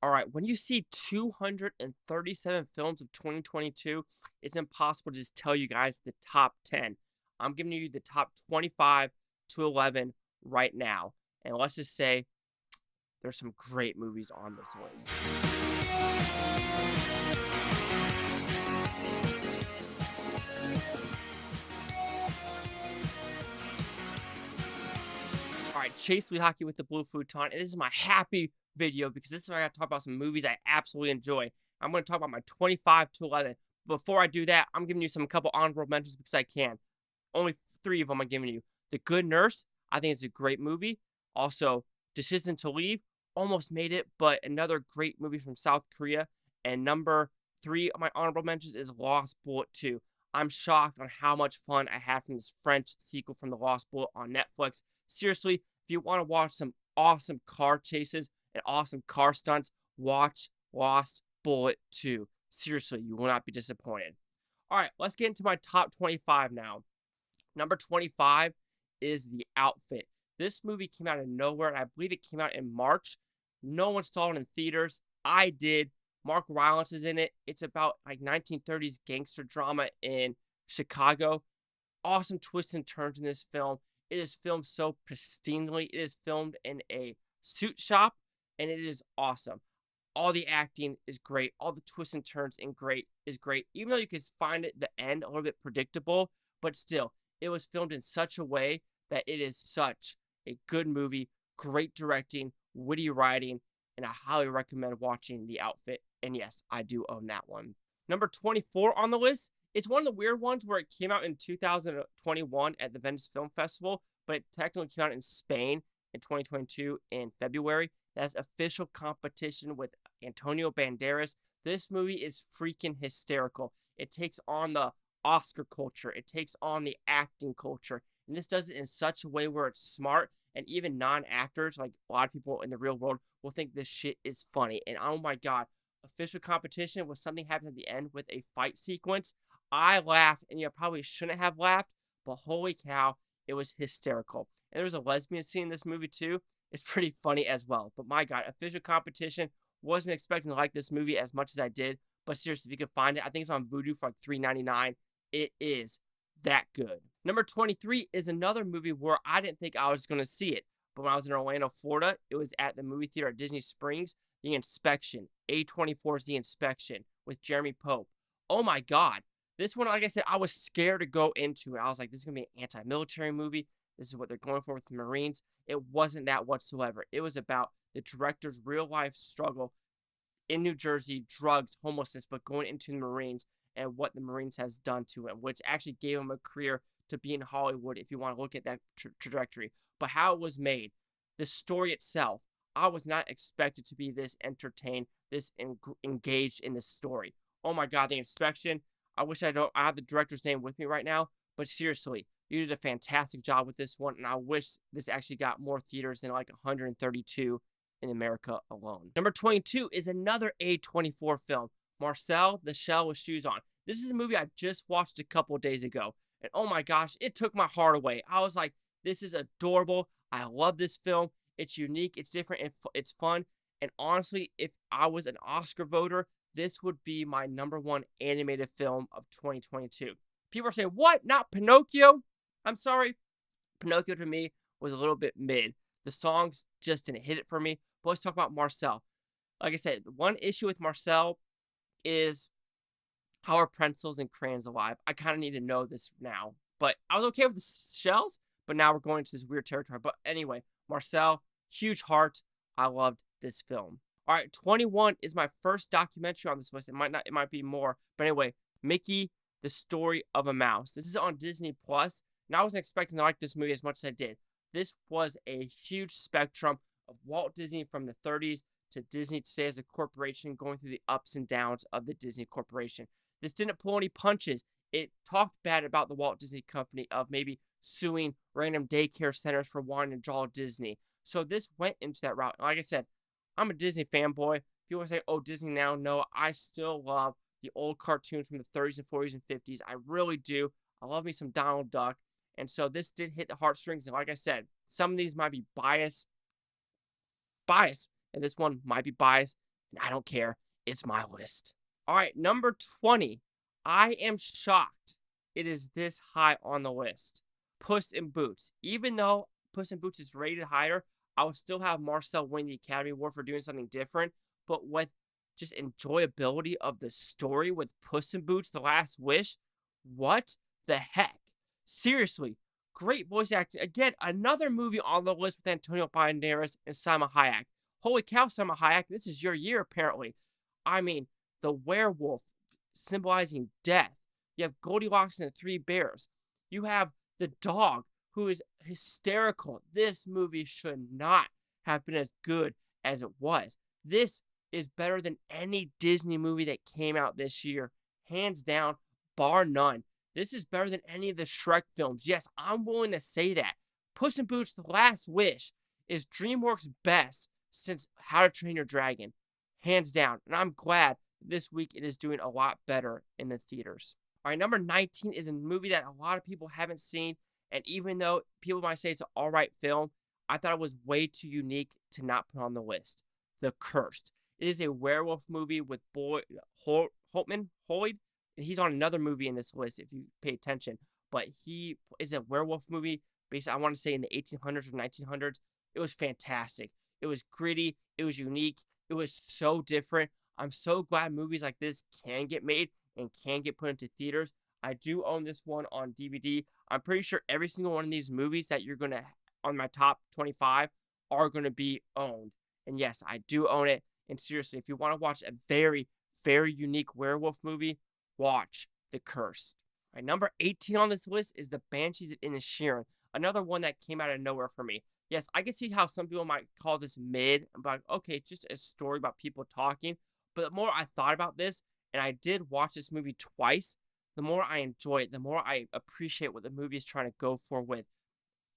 All right, when you see 237 films of 2022, it's impossible to just tell you guys the top 10. I'm giving you the top 25 to 11 right now. And let's just say there's some great movies on this list. All right, Chase Lee Hockey with the Blue Futon. And this is my happy video because this is where I got to talk about some movies I absolutely enjoy. I'm going to talk about my 25 to 11. Before I do that, I'm giving you some couple honorable mentions because I can. Only three of them I'm giving you. The Good Nurse, I think it's a great movie. Also, Decision to Leave, almost made it, but another great movie from South Korea. And number three of my honorable mentions is Lost Bullet 2. I'm shocked on how much fun I had from this French sequel from The Lost Bullet on Netflix. Seriously, if you want to watch some awesome car chases and awesome car stunts, watch Lost Bullet 2. Seriously, you will not be disappointed. All right, let's get into my top 25 now. Number 25 is The Outfit. This movie came out of nowhere, and I believe it came out in March. No one saw it in theaters. I did. Mark Rylance is in it. It's about like 1930s gangster drama in Chicago. Awesome twists and turns in this film. It is filmed so pristinely. It is filmed in a suit shop, and it is awesome. All the acting is great. All the twists and turns is great. Even though you can find it the end a little bit predictable, but still, it was filmed in such a way that it is such a good movie. Great directing, witty writing, and I highly recommend watching The Outfit. And yes, I do own that one. Number 24 on the list. It's one of the weird ones where it came out in 2021 at the Venice Film Festival, but it technically came out in Spain in 2022 in February. That's Official Competition with Antonio Banderas. This movie is freaking hysterical. It takes on the Oscar culture. It takes on the acting culture. And this does it in such a way where it's smart, and even non-actors, like a lot of people in the real world, will think this shit is funny. And oh my god, Official Competition was something happens at the end with a fight sequence. I laughed, and you probably shouldn't have laughed, but holy cow, it was hysterical. And there's a lesbian scene in this movie too. It's pretty funny as well. But my god, Official Competition, wasn't expecting to like this movie as much as I did. But seriously, if you can find it, I think it's on Vudu for like $3.99. It is that good. Number 23 is another movie where I didn't think I was going to see it. But when I was in Orlando, Florida, it was at the movie theater at Disney Springs. The Inspection. A24's The Inspection with Jeremy Pope. Oh my god. This one, like I said, I was scared to go into it. I was like, this is going to be an anti-military movie. This is what they're going for with the Marines. It wasn't that whatsoever. It was about the director's real-life struggle in New Jersey, drugs, homelessness, but going into the Marines and what the Marines has done to him, which actually gave him a career to be in Hollywood if you want to look at that trajectory. But how it was made, the story itself, I was not expected to be this entertained, this engaged in this story. Oh my god, The Inspection. I wish I have the director's name with me right now, but seriously, you did a fantastic job with this one, and I wish this actually got more theaters than like 132 in America alone. Number 22 is another A24 film, Marcel the Shell with Shoes On. This is a movie I just watched a couple days ago, and oh my gosh, it took my heart away. I was like, this is adorable. I love this film. It's unique, it's different, it's fun. And honestly, if I was an Oscar voter, this would be my number one animated film of 2022. People are saying, what? Not Pinocchio? I'm sorry. Pinocchio to me was a little bit mid. The songs just didn't hit it for me. But let's talk about Marcel. Like I said, one issue with Marcel is how are pencils and crayons alive? I kind of need to know this now. But I was okay with the shells, but now we're going into this weird territory. But anyway, Marcel, huge heart. I loved this film. All right, 21 is my first documentary on this list. It might be more. But anyway, Mickey, the Story of a Mouse. This is on Disney Plus, and I wasn't expecting to like this movie as much as I did. This was a huge spectrum of Walt Disney from the 30s to Disney today as a corporation, going through the ups and downs of the Disney Corporation. This didn't pull any punches. It talked bad about the Walt Disney Company of maybe suing random daycare centers for wanting to draw Disney. So this went into that route. Like I said, I'm a Disney fanboy. People say, oh, Disney now. No, I still love the old cartoons from the 30s and 40s and 50s. I really do. I love me some Donald Duck. And so this did hit the heartstrings. And like I said, some of these might be biased. And this one might be biased. and I don't care. It's my list. All right, number 20. I am shocked it is this high on the list. Puss in Boots. Even though Puss in Boots is rated higher, I would still have Marcel win the Academy Award for doing something different. But with just enjoyability of the story with Puss in Boots, The Last Wish, what the heck? Seriously, great voice acting. Again, another movie on the list with Antonio Banderas and Salma Hayek. Holy cow, Salma Hayek, this is your year apparently. I mean, the werewolf symbolizing death. You have Goldilocks and the Three Bears. You have the dog who is hysterical. This movie should not have been as good as it was. This is better than any Disney movie that came out this year. Hands down, bar none. This is better than any of the Shrek films. Yes, I'm willing to say that. Puss in Boots: The Last Wish is DreamWorks' best since How to Train Your Dragon. Hands down. And I'm glad this week it is doing a lot better in the theaters. All right, number 19 is a movie that a lot of people haven't seen. And even though people might say it's an alright film, I thought it was way too unique to not put on the list. The Cursed. It is a werewolf movie with Holtman, and he's on another movie in this list if you pay attention. But he is a werewolf movie based, I want to say, in the 1800s or 1900s. It was fantastic. It was gritty. It was unique. It was so different. I'm so glad movies like this can get made and can get put into theaters. I do own this one on DVD. I'm pretty sure every single one of these movies that you're going to, on my top 25, are going to be owned. And yes, I do own it. And seriously, if you want to watch a very, very unique werewolf movie, watch The Cursed. All right, number 18 on this list is The Banshees of Inisherin, another one that came out of nowhere for me. Yes, I can see how some people might call this mid, but okay, it's just a story about people talking. But the more I thought about this, and I did watch this movie twice, the more I enjoy it, the more I appreciate what the movie is trying to go for with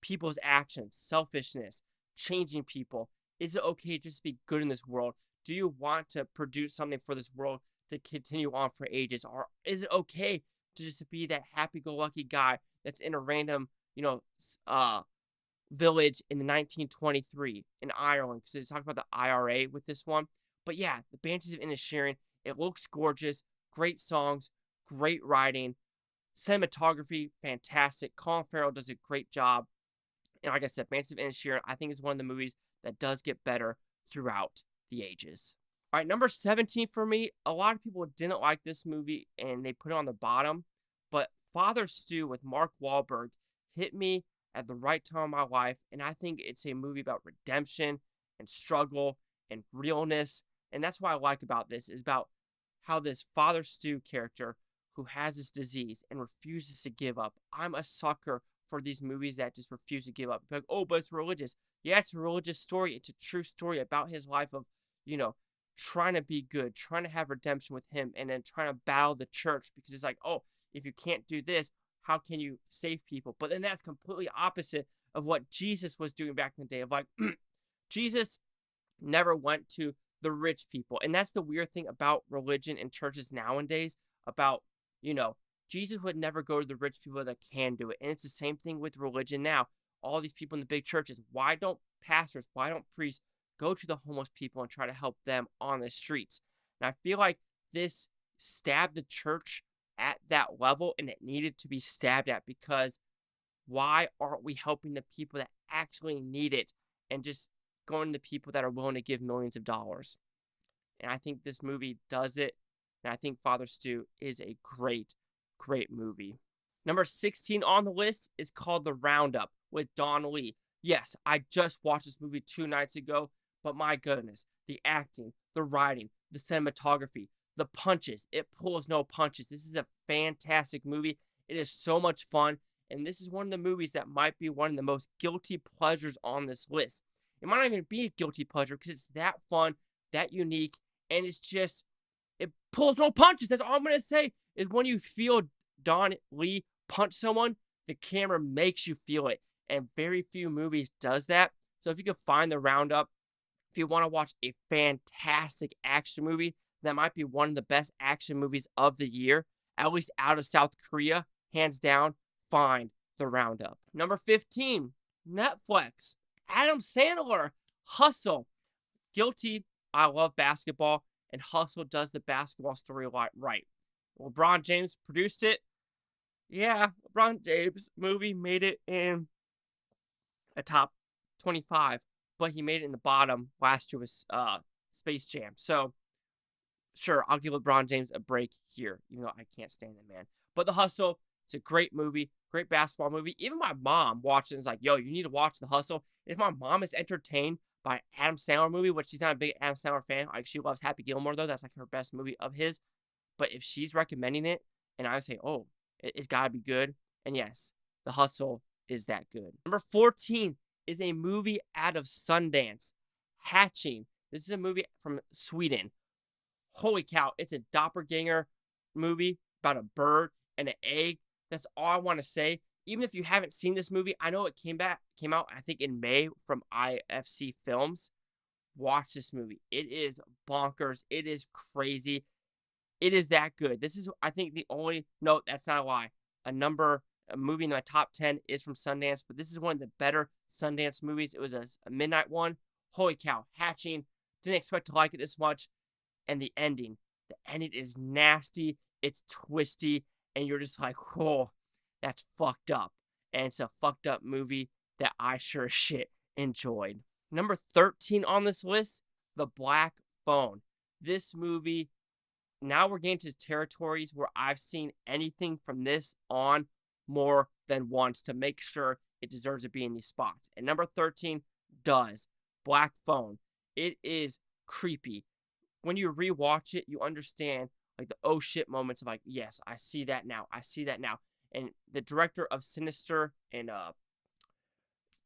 people's actions, selfishness, changing people. Is it okay just to be good in this world? Do you want to produce something for this world to continue on for ages? Or is it okay to just be that happy-go-lucky guy that's in a random, village in 1923 in Ireland? Because they talk about the IRA with this one. But yeah, The Banshees of Inisherin, it looks gorgeous. Great songs, great writing, cinematography, fantastic. Colin Farrell does a great job. And like I said, Banshees of Inisherin, I think is one of the movies that does get better throughout the ages. All right, number 17 for me. A lot of people didn't like this movie and they put it on the bottom. But Father Stu with Mark Wahlberg hit me at the right time of my life. And I think it's a movie about redemption and struggle and realness. And that's what I like about this, is about how this Father Stu character who has this disease and refuses to give up. I'm a sucker for these movies that just refuse to give up. Like, oh, but it's religious. Yeah, it's a religious story. It's a true story about his life of, trying to be good, trying to have redemption with him, and then trying to battle the church because it's like, oh, if you can't do this, how can you save people? But then that's completely opposite of what Jesus was doing back in the day of like, Jesus never went to the rich people. And that's the weird thing about religion and churches nowadays about, Jesus would never go to the rich people that can do it. And it's the same thing with religion now. All these people in the big churches, why don't pastors, why don't priests go to the homeless people and try to help them on the streets? And I feel like this stabbed the church at that level, and it needed to be stabbed at, because why aren't we helping the people that actually need it and just going to the people that are willing to give millions of dollars? And I think this movie does it. And I think Father Stu is a great, great movie. Number 16 on the list is called The Roundup with Don Lee. Yes, I just watched this movie 2 nights ago, but my goodness, the acting, the writing, the cinematography, the punches, it pulls no punches. This is a fantastic movie. It is so much fun, and this is one of the movies that might be one of the most guilty pleasures on this list. It might not even be a guilty pleasure because it's that fun, that unique, and it's just, it pulls no punches. That's all I'm going to say, is when you feel Don Lee punch someone, the camera makes you feel it, and very few movies does that. So if you could find The Roundup, if you want to watch a fantastic action movie, that might be one of the best action movies of the year, at least out of South Korea, hands down, find The Roundup. Number 15, Netflix. Adam Sandler, Hustle. Guilty I love basketball, and Hustle does the basketball story right. LeBron James produced it. Yeah, LeBron James movie made it in a top 25, but he made it in the bottom last year with Space Jam. So, sure, I'll give LeBron James a break here, even though I can't stand the man. But The Hustle, it's a great movie, great basketball movie. Even my mom watched it and is like, yo, you need to watch The Hustle. If my mom is entertained by Adam Sandler movie, which she's not a big Adam Sandler fan, like she loves Happy Gilmore, though. That's like her best movie of his. But if she's recommending it, and I say, oh, it's got to be good. And yes, The Hustle is that good. Number 14 is a movie out of Sundance, Hatching. This is a movie from Sweden. Holy cow, it's a doppelganger movie about a bird and an egg. That's all I want to say. Even if you haven't seen this movie, I know it came out, I think, in May from IFC Films. Watch this movie. It is bonkers. It is crazy. It is that good. This is, I think, the only, no, that's not a lie. A movie in my top 10 is from Sundance, but this is one of the better Sundance movies. It was a midnight one. Holy cow, Hatching. Didn't expect to like it this much. And the ending is nasty. It's twisty. And you're just like, whoa, that's fucked up. And it's a fucked up movie that I sure as shit enjoyed. Number 13 on this list, The Black Phone. This movie, now we're getting to territories where I've seen anything from this on more than once to make sure it deserves to be in these spots. And number 13 does. Black Phone. It is creepy. When you rewatch it, you understand like the oh shit moments of like, yes, I see that now. I see that now. And the director of Sinister and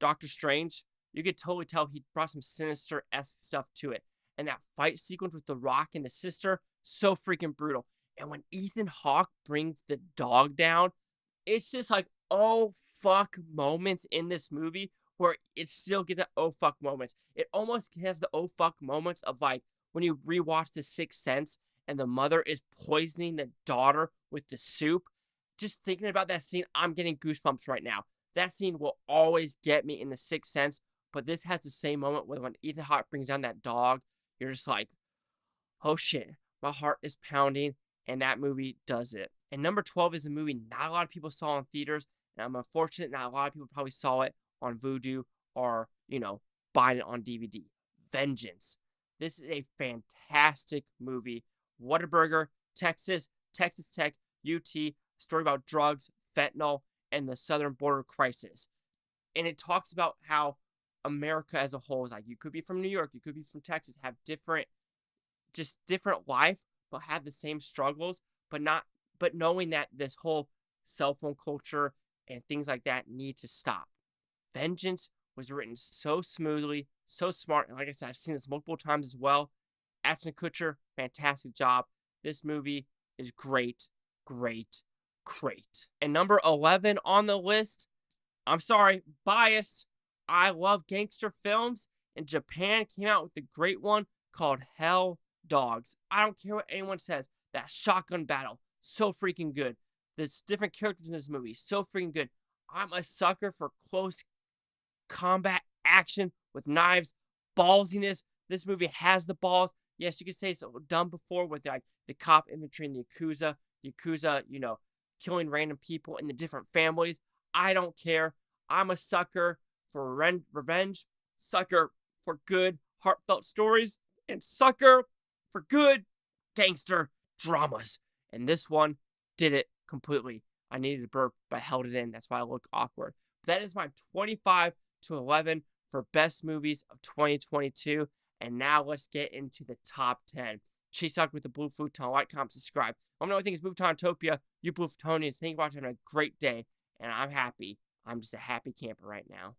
Doctor Strange, you could totally tell he brought some Sinister-esque stuff to it. And that fight sequence with The Rock and the sister, so freaking brutal. And when Ethan Hawke brings the dog down, it's just like, oh fuck moments in this movie where it still gets that oh fuck moments. It almost has the oh fuck moments of like when you rewatch The Sixth Sense and the mother is poisoning the daughter with the soup. Just thinking about that scene, I'm getting goosebumps right now. That scene will always get me in The Sixth Sense, but this has the same moment when Ethan Hawke brings down that dog. You're just like, oh shit, my heart is pounding, and that movie does it. And number 12 is a movie not a lot of people saw in theaters, and I'm unfortunate not a lot of people probably saw it on Vudu or, buying it on DVD. Vengeance. This is a fantastic movie. Whataburger, Texas Tech, UT, story about drugs, fentanyl, and the southern border crisis. And it talks about how America as a whole is like, you could be from New York, you could be from Texas, have different life, but have the same struggles, but knowing that this whole cell phone culture and things like that need to stop. Vengeance was written so smoothly, so smart, and like I said, I've seen this multiple times as well. Ashton Kutcher, fantastic job. This movie is great. And number 11 on the list, I'm sorry, biased. I love gangster films, and Japan came out with a great one called Hell Dogs. I don't care what anyone says. That shotgun battle, so freaking good. There's different characters in this movie, so freaking good. I'm a sucker for close combat action with knives, ballsiness. This movie has the balls. Yes, you could say it's done before with like the cop infantry and the Yakuza, killing random people in the different families. I don't care. I'm a sucker for revenge, sucker for good, heartfelt stories, and sucker for good gangster dramas. And this one did it completely. I needed to burp, but I held it in. That's why I look awkward. That is my 25 to 11 for best movies of 2022. And now let's get into the top 10. Chase out with the Blue Futon. Like, comment, subscribe. Let me know what you think is Blue Futonopia. You Blue Futonians, think about having a great day. And I'm happy. I'm just a happy camper right now.